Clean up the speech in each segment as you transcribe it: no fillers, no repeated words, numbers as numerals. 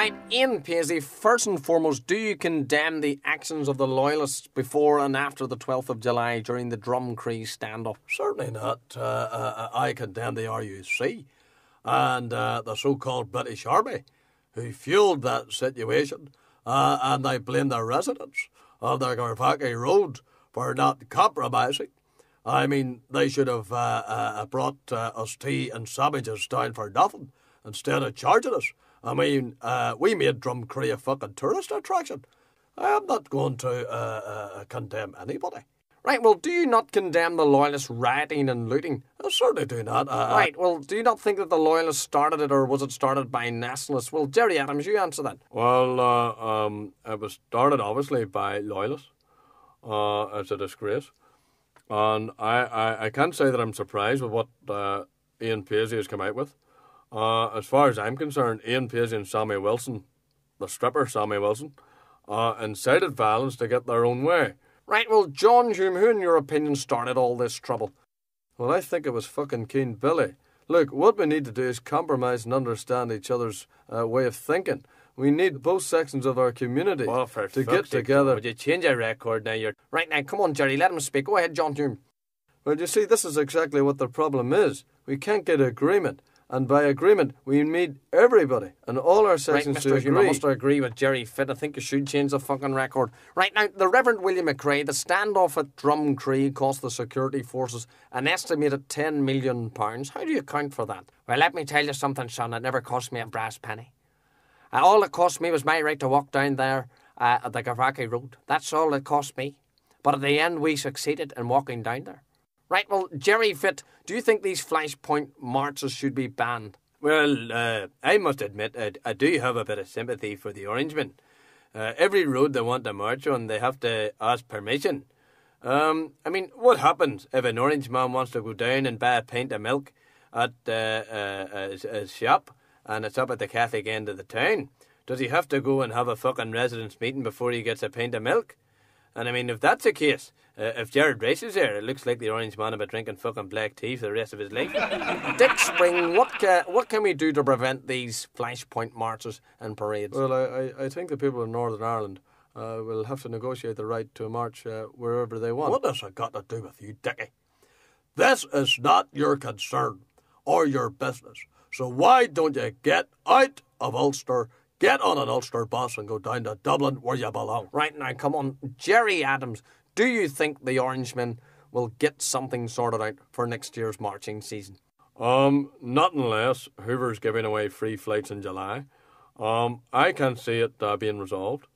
Right, Ian Paisley, first and foremost, do you condemn the actions of the Loyalists before and after the 12th of July during the Drumcree standoff? Certainly not. I condemn the RUC and the so-called British Army who fueled that situation, and I blame the residents of the Garvaki Road for not compromising. I mean, they should have brought us tea and sandwiches down for nothing instead of charging us. I mean, we made Drumcree a fucking tourist attraction. I am not going to condemn anybody. Right, well, do you not condemn the Loyalists rioting and looting? I certainly do not. Right, well, do you not think that the Loyalists started it, or was it started by Nationalists? Well, Jerry Adams, you answer that. Well, it was started, obviously, by Loyalists. It's a disgrace. And I can't say that I'm surprised with what Ian Paisley has come out with. As far as I'm concerned, Ian Paisley and Sammy Wilson, the stripper Sammy Wilson, incited violence to get their own way. Right, well, John Hume, who in your opinion started all this trouble? Well, I think it was fucking Keen Billy. Look, what we need to do is compromise and understand each other's way of thinking. We need both sections of our community to get together. Would you change your record now? Right, now, come on, Jerry, let him speak. Go ahead, John Hume. Well, you see, this is exactly what the problem is. We can't get agreement. And by agreement, we need everybody and all our sections to agree. Right, Mr. Hume, I must agree with Jerry Fitt. I think you should change the fucking record. Right, now, the Reverend William McRae, the standoff at Drumcree cost the security forces an estimated £10 million. How do you account for that? Well, let me tell you something, son. It never cost me a brass penny. All it cost me was my right to walk down there at the Garvaki Road. That's all it cost me. But at the end, we succeeded in walking down there. Right, well, Jerry Fitt, do you think these Flashpoint marches should be banned? Well, I must admit, I do have a bit of sympathy for the Orangemen. Every road they want to march on, they have to ask permission. I mean, what happens if an Orangeman wants to go down and buy a pint of milk at a shop, and it's up at the Catholic end of the town? Does he have to go and have a fucking residents' meeting before he gets a pint of milk? And I mean, if that's the case, if Jared Brace is there, it looks like the Orange Man will be drinking fucking black tea for the rest of his life. Dick Spring, what can we do to prevent these Flashpoint marches and parades? Well, I think the people in Northern Ireland will have to negotiate the right to march wherever they want. What has it got to do with you, Dickie? This is not your concern or your business. So why don't you get out of Ulster, get on an Ulster bus and go down to Dublin where you belong? Right, now, come on. Jerry Adams, do you think the Orangemen will get something sorted out for next year's marching season? Not unless Hoover's giving away free flights in July. I can't see it being resolved.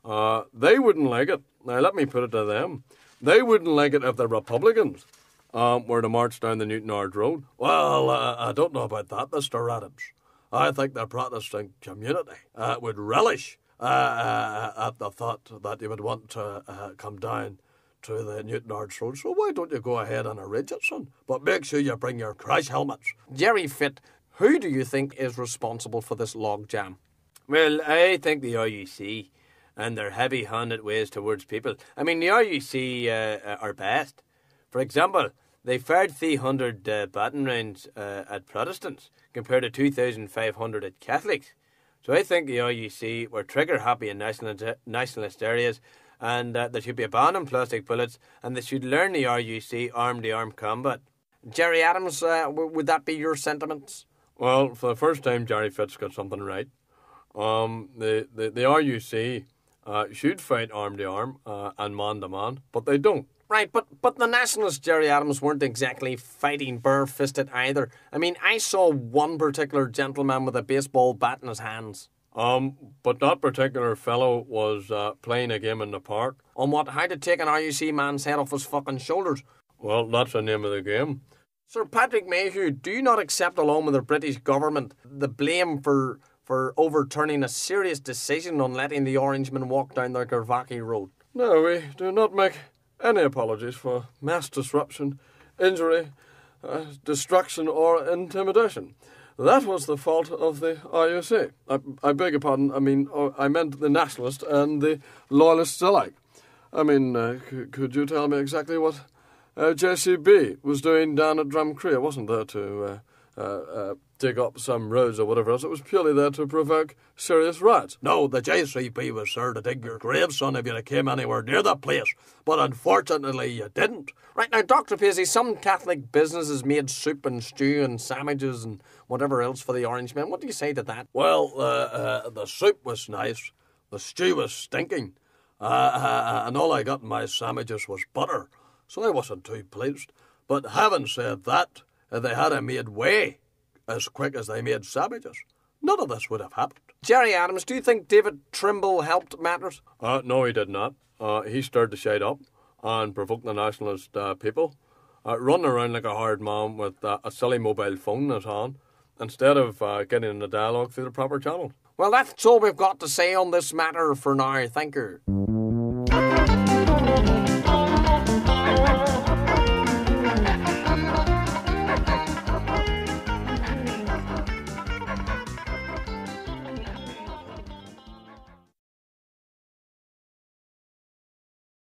They wouldn't like it. Now, let me put it to them. They wouldn't like it if the Republicans were to march down the Newtonard Road. Well, I don't know about that, Mr. Adams. I think the Protestant community would relish at the thought that you would want to come down to the Newtonard Road. So why don't you go ahead and arrange it, son? But make sure you bring your crash helmets. Jerry Fitt, who do you think is responsible for this logjam? Well, I think the RUC and their heavy-handed ways towards people. I mean, the RUC are best. For example, they fired 300 baton rounds at Protestants compared to 2,500 at Catholics. So I think the RUC were trigger-happy in nationalist areas, and there should be a ban on plastic bullets, and they should learn the RUC arm-to-arm combat. Jerry Adams, would that be your sentiments? Well, for the first time, Jerry Fitt's got something right. The RUC should fight arm-to-arm and man-to-man, but they don't. Right, but the nationalists, Jerry Adams, weren't exactly fighting bare-fisted either. I mean, I saw one particular gentleman with a baseball bat in his hands. But that particular fellow was playing a game in the park. On what? How to take an RUC man's head off his fucking shoulders? Well, that's the name of the game. Sir Patrick Mayhew, do you not accept, along with the British government, the blame for overturning a serious decision on letting the Orangemen walk down the Garvaki Road? No, we do not make any apologies for mass disruption, injury, destruction or intimidation. That was the fault of the RUC. I beg your pardon, I meant the nationalists and the loyalists alike. I mean, could you tell me exactly what JCB was doing down at Drumcree? I wasn't there to dig up some roads or whatever else. It was purely there to provoke serious riots. No, the JCP was there to dig your grave, son, if you came anywhere near the place. But unfortunately, you didn't. Right now, Dr. Paisley, some Catholic businesses made soup and stew and sandwiches and whatever else for the Orangemen. What do you say to that? Well, the soup was nice. The stew was stinking. And all I got in my sandwiches was butter. So I wasn't too pleased. But having said that, if they had made way as quick as they made sandwiches, none of this would have happened. Jerry Adams, do you think David Trimble helped matters? No, he did not. He stirred the shade up and provoked the nationalist people, running around like a hard man with a silly mobile phone in his hand, instead of getting in the dialogue through the proper channels. Well, that's all we've got to say on this matter for now. Thank you.